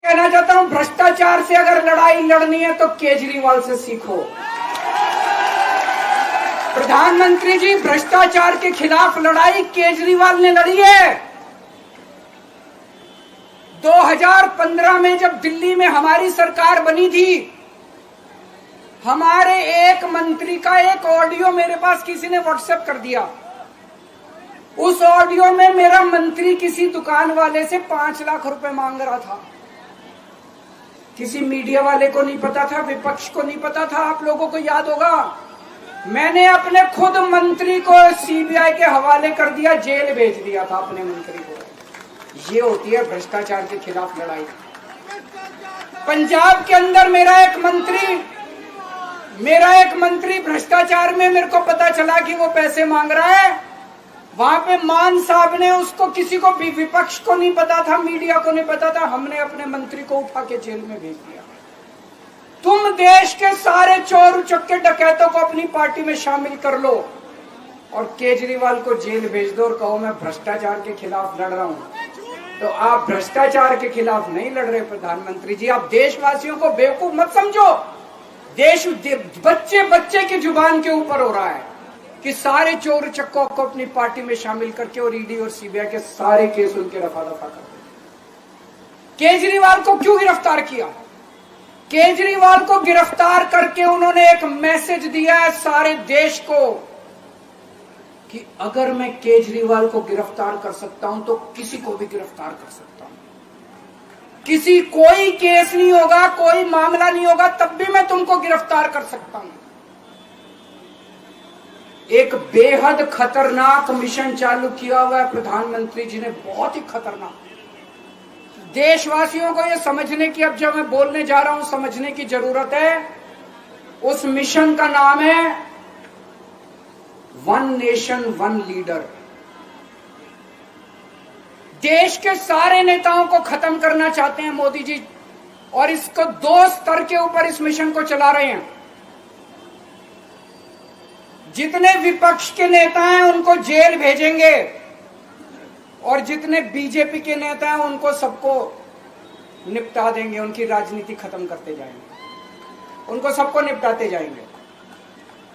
कहना चाहता हूं, भ्रष्टाचार से अगर लड़ाई लड़नी है तो केजरीवाल से सीखो। प्रधानमंत्री जी, भ्रष्टाचार के खिलाफ लड़ाई केजरीवाल ने लड़ी है। 2015 में जब दिल्ली में हमारी सरकार बनी थी, हमारे एक मंत्री का एक ऑडियो मेरे पास किसी ने व्हाट्सएप कर दिया। उस ऑडियो में मेरा मंत्री किसी दुकान वाले से 5 लाख रुपए मांग रहा था। किसी मीडिया वाले को नहीं पता था, विपक्ष को नहीं पता था। आप लोगों को याद होगा, मैंने अपने खुद मंत्री को सीबीआई के हवाले कर दिया, जेल भेज दिया था अपने मंत्री को। ये होती है भ्रष्टाचार के खिलाफ लड़ाई। पंजाब के अंदर मेरा एक मंत्री भ्रष्टाचार में, मेरे को पता चला कि वो पैसे मांग रहा है। वहां पे मान साहब ने उसको, किसी को भी, विपक्ष को नहीं पता था, मीडिया को नहीं पता था, हमने अपने मंत्री को उठा के जेल में भेज दिया। तुम देश के सारे चोर उचक्के डकैतों को अपनी पार्टी में शामिल कर लो और केजरीवाल को जेल भेज दो और कहो मैं भ्रष्टाचार के खिलाफ लड़ रहा हूं। तो आप भ्रष्टाचार के खिलाफ नहीं लड़ रहे प्रधानमंत्री जी। आप देशवासियों को बेवकूफ मत समझो। देश बच्चे बच्चे की जुबान के ऊपर हो रहा है कि सारे चोर चक्कों को अपनी पार्टी में शामिल करके और ईडी और सीबीआई के सारे केस उनके रफा दफा कर दे। केजरीवाल को क्यों गिरफ्तार किया? केजरीवाल को गिरफ्तार करके उन्होंने एक मैसेज दिया है सारे देश को कि अगर मैं केजरीवाल को गिरफ्तार कर सकता हूं तो किसी को भी गिरफ्तार कर सकता हूं। कोई केस नहीं होगा, कोई मामला नहीं होगा, तब भी मैं तुमको गिरफ्तार कर सकता हूं। एक बेहद खतरनाक मिशन चालू किया हुआ है प्रधानमंत्री जी ने, बहुत ही खतरनाक। देशवासियों को यह समझने की, अब जब मैं बोलने जा रहा हूं, समझने की जरूरत है। उस मिशन का नाम है वन नेशन वन लीडर। देश के सारे नेताओं को खत्म करना चाहते हैं मोदी जी, और इसको 2 स्तर के ऊपर इस मिशन को चला रहे हैं। जितने विपक्ष के नेता हैं उनको जेल भेजेंगे और जितने बीजेपी के नेता हैं उनको सबको निपटा देंगे, उनकी राजनीति खत्म करते जाएंगे, उनको सबको निपटाते जाएंगे।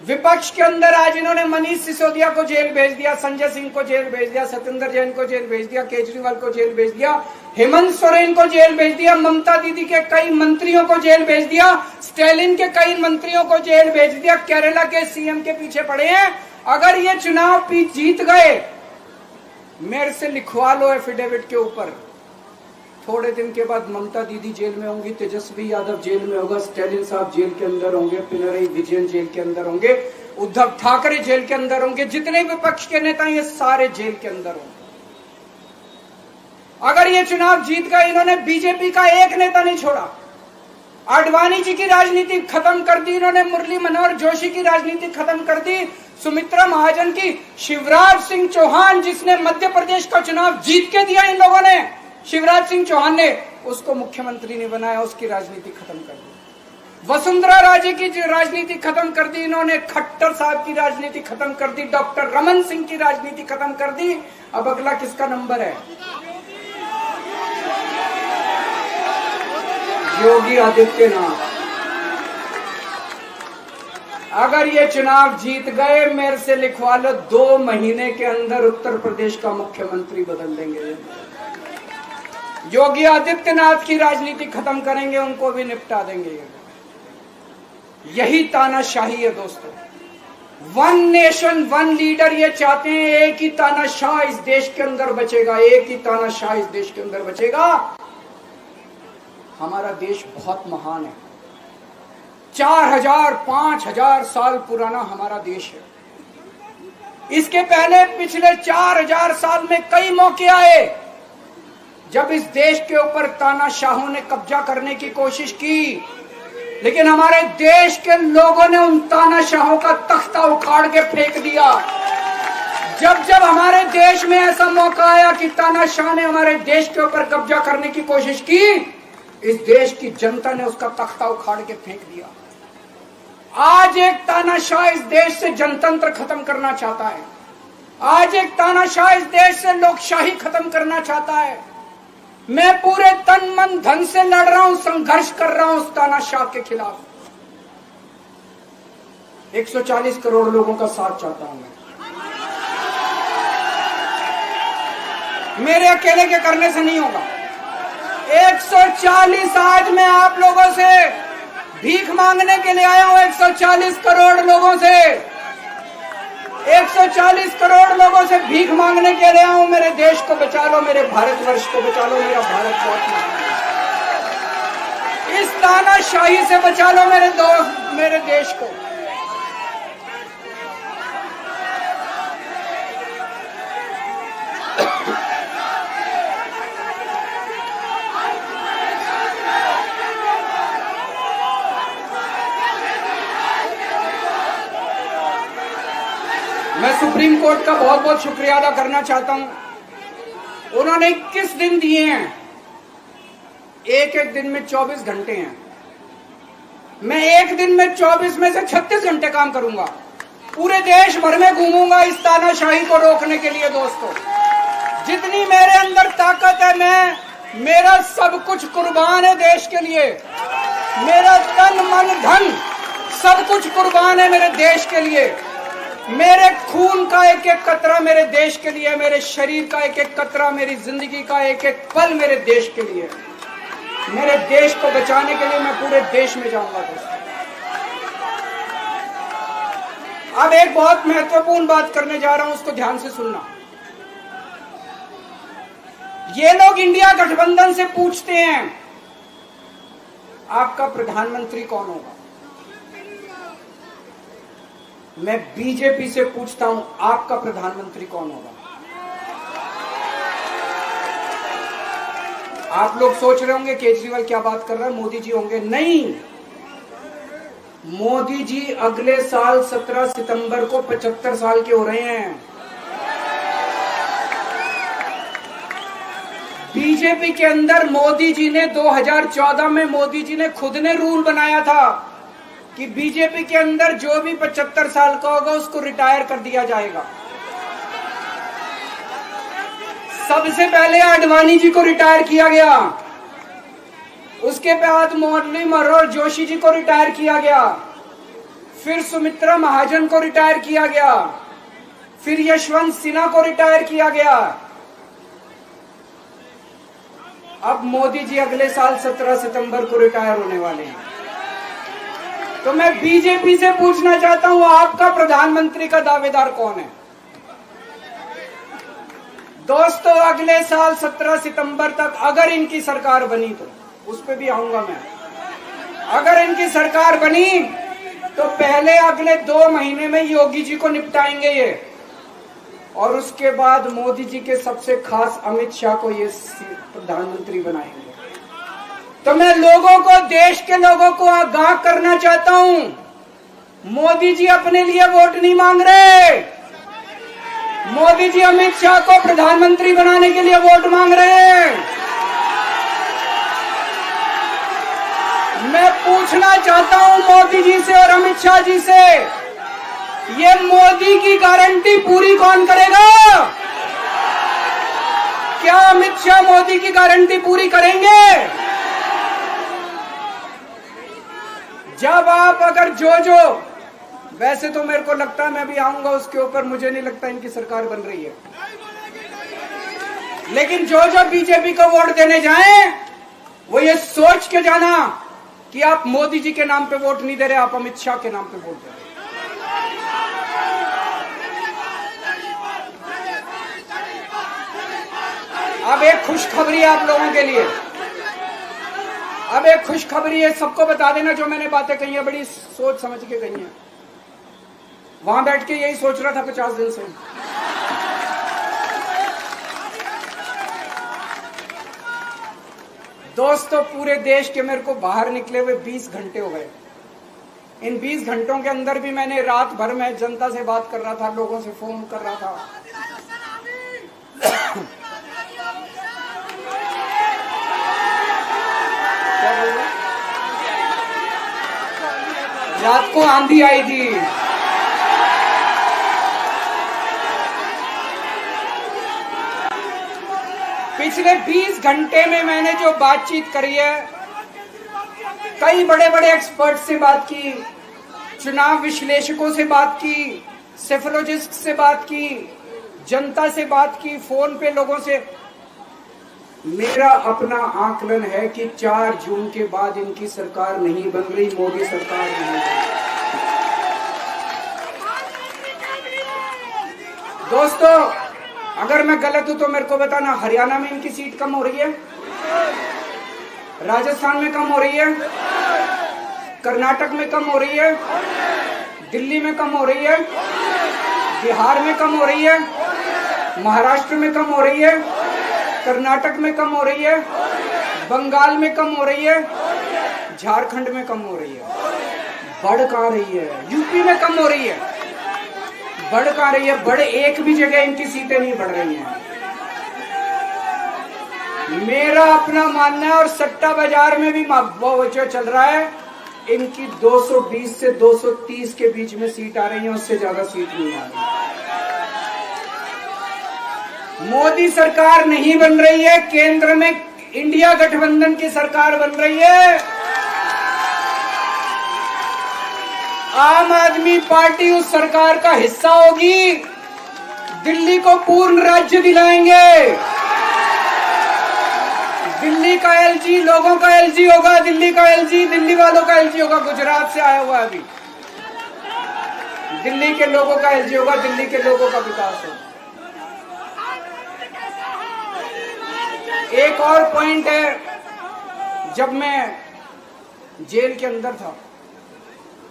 विपक्ष के अंदर आज इन्होंने मनीष सिसोदिया को जेल भेज दिया, संजय सिंह को जेल भेज दिया, सत्येंद्र जैन को जेल भेज दिया, केजरीवाल को जेल भेज दिया, हेमंत सोरेन को जेल भेज दिया, ममता दीदी के कई मंत्रियों को जेल भेज दिया, स्टैलिन के कई मंत्रियों को जेल भेज दिया, केरला के सीएम के पीछे पड़े हैं। अगर ये चुनाव जीत गए, मेरे से लिखवा लो एफिडेविट के ऊपर, थोड़े दिन के बाद ममता दीदी जेल में होंगी, तेजस्वी यादव जेल में होगा, स्टैलिन साहब जेल के अंदर होंगे, पिनरई विजयन जेल के अंदर होंगे, उद्धव ठाकरे जेल के अंदर होंगे, जितने विपक्ष के नेता ये सारे जेल के अंदर होंगे। अगर ये चुनाव जीत गए, इन्होंने बीजेपी का एक नेता नहीं छोड़ा। आडवाणी जी की राजनीति खत्म कर दी इन्होंने, मुरली मनोहर जोशी की राजनीति खत्म कर दी, सुमित्रा महाजन की, शिवराज सिंह चौहान जिसने मध्य प्रदेश का चुनाव जीत के दिया इन लोगों ने, शिवराज सिंह चौहान ने उसको मुख्यमंत्री ने बनाया, उसकी राजनीति खत्म कर दी। वसुंधरा राजे की राजनीति खत्म कर दी इन्होंने, खट्टर साहब की राजनीति खत्म कर दी, डॉक्टर रमन सिंह की राजनीति खत्म कर दी। अब अगला किसका नंबर है? योगी आदित्यनाथ। अगर ये चुनाव जीत गए, मेरे से लिखवा लो, 2 महीने के अंदर उत्तर प्रदेश का मुख्यमंत्री बदल देंगे। योगी आदित्यनाथ की राजनीति खत्म करेंगे, उनको भी निपटा देंगे। यही तानाशाही है दोस्तों। वन नेशन वन लीडर ये चाहते हैं, एक ही तानाशाह इस देश के अंदर बचेगा, एक ही तानाशाह इस देश के अंदर बचेगा। हमारा देश बहुत महान है, 4000 5000 साल पुराना हमारा देश है। इसके पहले पिछले 4000 साल में कई मौके आए जब इस देश के ऊपर तानाशाहों ने कब्जा करने की कोशिश की, लेकिन हमारे देश के लोगों ने उन तानाशाहों का तख्ता उखाड़ के फेंक दिया। जब जब हमारे देश में ऐसा मौका आया कि तानाशाह ने हमारे देश के ऊपर कब्जा करने की कोशिश की, इस देश की जनता ने उसका तख्ता उखाड़ के फेंक दिया। आज एक तानाशाह इस देश से जनतंत्र खत्म करना चाहता है, आज एक तानाशाह इस देश से लोकशाही खत्म करना चाहता है। मैं पूरे तन मन धन से लड़ रहा हूं, संघर्ष कर रहा हूं उस तानाशाह के खिलाफ। 140 करोड़ लोगों का साथ चाहता हूं मैं। मेरे अकेले के करने से नहीं होगा। 140 आज मैं आप लोगों से भीख मांगने के लिए आया हूं, 140 करोड़ लोगों से, 140 करोड़ लोगों से भीख मांगने के लिए आया हूं। मेरे देश को बचा लो, मेरे भारतवर्ष को बचा लो, मेरा भारत रत्न, इस तानाशाही से बचा लो मेरे दोस्त, मेरे देश को। मैं सुप्रीम कोर्ट का बहुत बहुत शुक्रिया अदा करना चाहता हूं। उन्होंने 21 दिन दिए हैं, एक एक दिन में 24 घंटे हैं। मैं एक दिन में 24 में से 36 घंटे काम करूंगा, पूरे देश भर में घूमूंगा इस तानाशाही को रोकने के लिए। दोस्तों, जितनी मेरे अंदर ताकत है, मेरा सब कुछ कुर्बान है देश के लिए। मेरा तन मन धन सब कुछ कुर्बान है मेरे देश के लिए। मेरे खून का एक एक कतरा मेरे देश के लिए, मेरे शरीर का एक एक कतरा, मेरी जिंदगी का एक एक पल मेरे देश के लिए। मेरे देश को बचाने के लिए मैं पूरे देश में जाऊंगा। दोस्तों, अब एक बहुत महत्वपूर्ण बात करने जा रहा हूं, उसको ध्यान से सुनना। ये लोग इंडिया गठबंधन से पूछते हैं आपका प्रधानमंत्री कौन होगा। मैं बीजेपी से पूछता हूं आपका प्रधानमंत्री कौन होगा। आप लोग सोच रहे होंगे केजरीवाल क्या बात कर रहा है, मोदी जी होंगे। नहीं, मोदी जी अगले साल 17 सितंबर को 75 साल के हो रहे हैं। बीजेपी के अंदर मोदी जी ने 2014 में मोदी जी ने खुद ने रूल बनाया था कि बीजेपी के अंदर जो भी 75 साल का होगा उसको रिटायर कर दिया जाएगा। सबसे पहले आडवाणी जी को रिटायर किया गया, उसके बाद मुरली मनोहर जोशी जी को रिटायर किया गया, फिर सुमित्रा महाजन को रिटायर किया गया, फिर यशवंत सिन्हा को रिटायर किया गया। अब मोदी जी अगले साल 17 सितंबर को रिटायर होने वाले हैं। तो मैं बीजेपी से पूछना चाहता हूं आपका प्रधानमंत्री का दावेदार कौन है। दोस्तों, अगले साल 17 सितंबर तक अगर इनकी सरकार बनी, तो उस पर भी आऊंगा मैं। अगर इनकी सरकार बनी तो पहले अगले 2 महीने में योगी जी को निपटाएंगे ये, और उसके बाद मोदी जी के सबसे खास अमित शाह को ये प्रधानमंत्री बनाएंगे। तो मैं लोगों को, देश के लोगों को आगाह करना चाहता हूं, मोदी जी अपने लिए वोट नहीं मांग रहे। मोदी जी अमित शाह को प्रधानमंत्री बनाने के लिए वोट मांग रहे हैं। मैं पूछना चाहता हूं मोदी जी से और अमित शाह जी से, ये मोदी की गारंटी पूरी कौन करेगा? क्या अमित शाह मोदी की गारंटी पूरी करेंगे? जब आप अगर जो वैसे तो मेरे को लगता है मैं भी आऊंगा उसके ऊपर, मुझे नहीं लगता इनकी सरकार बन रही है, लेकिन जो बीजेपी को वोट देने जाएं वो ये सोच के जाना कि आप मोदी जी के नाम पे वोट नहीं दे रहे, आप अमित शाह के नाम पे वोट दे रहे। अब एक खुशखबरी है आप लोगों के लिए, अब एक खुशखबरी है, सबको बता देना जो मैंने बातें कही है बड़ी सोच समझ के कही है। वहां बैठ के यही सोच रहा था 50 दिन से। दोस्तों, पूरे देश के मेरे को बाहर निकले हुए 20 घंटे हो गए। इन 20 घंटों के अंदर भी मैंने रात भर में जनता से बात कर रहा था, लोगों से फोन कर रहा था। क्या बोल रहे? रात को आंधी आई थी, पिछले 20 घंटे में मैंने जो बातचीत करी है, कई बड़े बड़े एक्सपर्ट से बात की, चुनाव विश्लेषकों से बात की, सेफोलॉजिस्ट से बात की, जनता से बात की, फोन पे लोगों से। मेरा अपना आकलन है कि 4 जून के बाद इनकी सरकार नहीं बन रही, मोदी सरकार नहीं बन रही। दोस्तों, अगर मैं गलत हूं तो मेरे को बताना। हरियाणा में इनकी सीट कम हो रही है, राजस्थान में कम हो रही है, कर्नाटक में कम हो रही है, दिल्ली में कम हो रही है, बिहार में कम हो रही है, महाराष्ट्र में कम हो रही है, कर्नाटक में कम हो रही है, बंगाल में कम हो रही है, झारखंड में कम हो रही है। बढ़ कहां रही है? यूपी में कम हो रही है, बढ़ कहां रही है? बड़े एक भी जगह इनकी सीटें नहीं बढ़ रही हैं। मेरा अपना मानना है, और सट्टा बाजार में भी जो चल रहा है, इनकी 220 से 230 के बीच में सीट आ रही है, उससे ज्यादा सीट नहीं आ रही। मोदी सरकार नहीं बन रही है, केंद्र में इंडिया गठबंधन की सरकार बन रही है। आम आदमी पार्टी उस सरकार का हिस्सा होगी। दिल्ली को पूर्ण राज्य दिलाएंगे। दिल्ली का एलजी लोगों का एलजी होगा, दिल्ली का एलजी दिल्ली वालों का एलजी होगा। गुजरात से आया हुआ है अभी, दिल्ली के लोगों का एलजी होगा, दिल्ली के लोगों का विकास होगा। एक और पॉइंट है, जब मैं जेल के अंदर था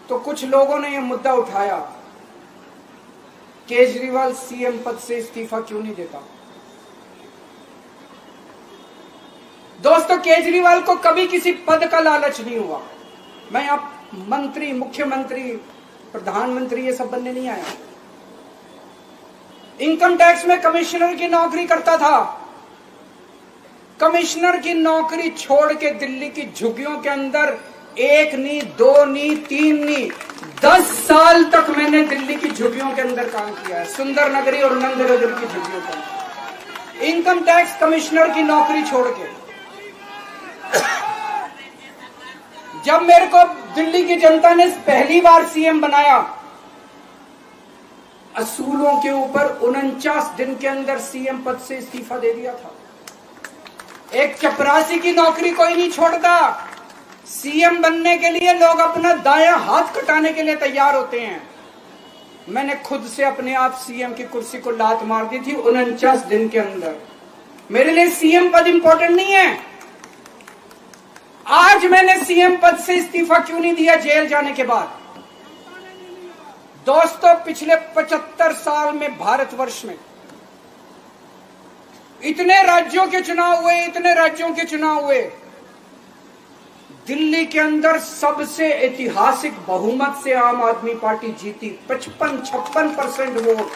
तो कुछ लोगों ने यह मुद्दा उठाया, केजरीवाल सीएम पद से इस्तीफा क्यों नहीं देता। दोस्तों, केजरीवाल को कभी किसी पद का लालच नहीं हुआ। मैं आप मंत्री, मुख्यमंत्री, प्रधानमंत्री ये सब बनने नहीं आया। इनकम टैक्स में कमिश्नर की नौकरी करता था। कमिश्नर की नौकरी छोड़ के दिल्ली की झुग्गियों के अंदर 1 नहीं, 2 नहीं, 3 नहीं, 10 साल तक मैंने दिल्ली की झुग्गियों के अंदर काम किया है, सुंदर नगरी और नंद नगर की झुग्गियों के अंदर। इनकम टैक्स कमिश्नर की नौकरी छोड़ के जब मेरे को दिल्ली की जनता ने पहली बार सीएम बनाया, असूलों के ऊपर 49 दिन के अंदर सीएम पद से इस्तीफा दे दिया था। एक चपरासी की नौकरी कोई नहीं छोड़ता। सीएम बनने के लिए लोग अपना दायां हाथ कटाने के लिए तैयार होते हैं। मैंने खुद से अपने आप सीएम की कुर्सी को लात मार दी थी 49 दिन के अंदर। मेरे लिए सीएम पद इंपॉर्टेंट नहीं है। आज मैंने सीएम पद से इस्तीफा क्यों नहीं दिया जेल जाने के बाद? दोस्तों, पिछले 75 साल में भारतवर्ष में इतने राज्यों के चुनाव हुए, इतने राज्यों के चुनाव हुए, दिल्ली के अंदर सबसे ऐतिहासिक बहुमत से आम आदमी पार्टी जीती। 55-56% वोट,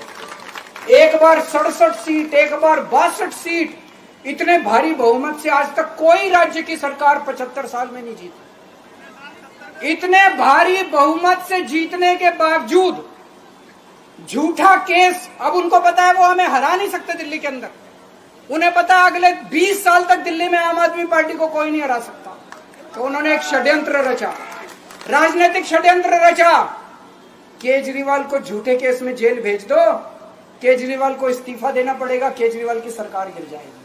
एक बार 67 सीट, एक बार 62 सीट। इतने भारी बहुमत से आज तक कोई राज्य की सरकार 75 साल में नहीं जीती। इतने भारी बहुमत से जीतने के बावजूद झूठा केस, अब उनको पता है वो हमें हरा नहीं सकते दिल्ली के अंदर। उन्हें पता है अगले 20 साल तक दिल्ली में आम आदमी पार्टी को कोई नहीं हरा सकता। तो उन्होंने एक षड्यंत्र रचा, राजनीतिक षड्यंत्र रचा। केजरीवाल को झूठे केस में जेल भेज दो, केजरीवाल को इस्तीफा देना पड़ेगा, केजरीवाल की सरकार गिर जाएगी।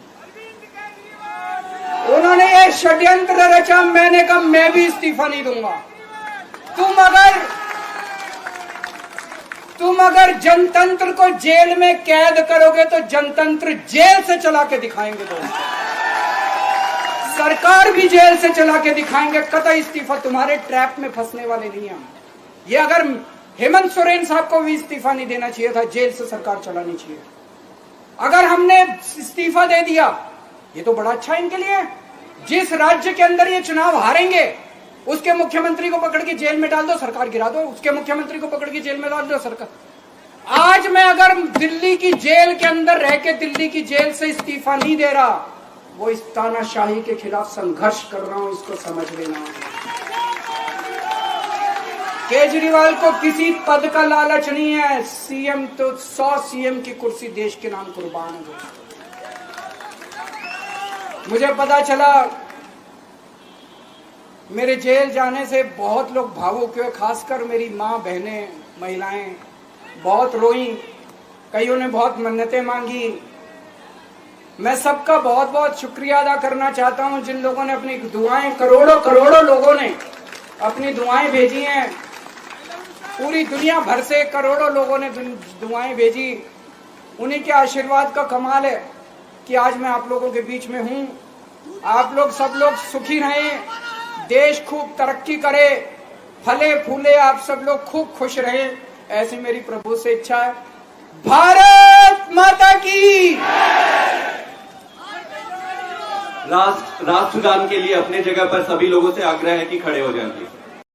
उन्होंने ये षड्यंत्र रचा। मैंने कहा मैं भी इस्तीफा नहीं दूंगा। तुम अगर जनतंत्र को जेल में कैद करोगे तो जनतंत्र जेल से चला के दिखाएंगे। दोस्तों, सरकार भी जेल से चला के दिखाएंगे। कतई इस्तीफा, तुम्हारे ट्रैप में फंसने वाले नहीं हम। ये अगर हेमंत सोरेन साहब को भी इस्तीफा नहीं देना चाहिए था, जेल से सरकार चलानी चाहिए। अगर हमने इस्तीफा दे दिया, ये तो बड़ा अच्छा इनके लिए। जिस राज्य के अंदर ये चुनाव हारेंगे उसके मुख्यमंत्री को पकड़ के जेल में डाल दो, सरकार गिरा दो। उसके मुख्यमंत्री को पकड़ के जेल में डाल दो, सरकार। आज मैं अगर दिल्ली की जेल के अंदर रह के दिल्ली की जेल से इस्तीफा नहीं दे रहा, वो इस तानाशाही के खिलाफ संघर्ष कर रहा हूं, इसको समझ लेना। केजरीवाल को किसी पद का लालच नहीं है। सीएम तो 100 सीएम की कुर्सी देश के नाम कुर्बान है। मुझे पता चला मेरे जेल जाने से बहुत लोग भावुक हुए, खासकर मेरी माँ, बहनें, महिलाएं बहुत रोई, कईयों ने बहुत मन्नतें मांगी। मैं सबका बहुत बहुत शुक्रिया अदा करना चाहता हूं जिन लोगों ने अपनी दुआएं, करोड़ों करोड़ों लोगों ने अपनी दुआएं भेजी हैं। पूरी दुनिया भर से करोड़ों लोगों ने दुआएं भेजी। उन्हीं के आशीर्वाद का कमाल है कि आज मैं आप लोगों के बीच में हूं। आप लोग सब लोग सुखी रहें, देश खूब तरक्की करे, फले फूले, आप सब लोग खूब खुश रहें, ऐसी मेरी प्रभु से इच्छा है। भारत माता की। राष्ट्रगान के लिए अपने जगह पर सभी लोगों से आग्रह है कि खड़े हो जाएं।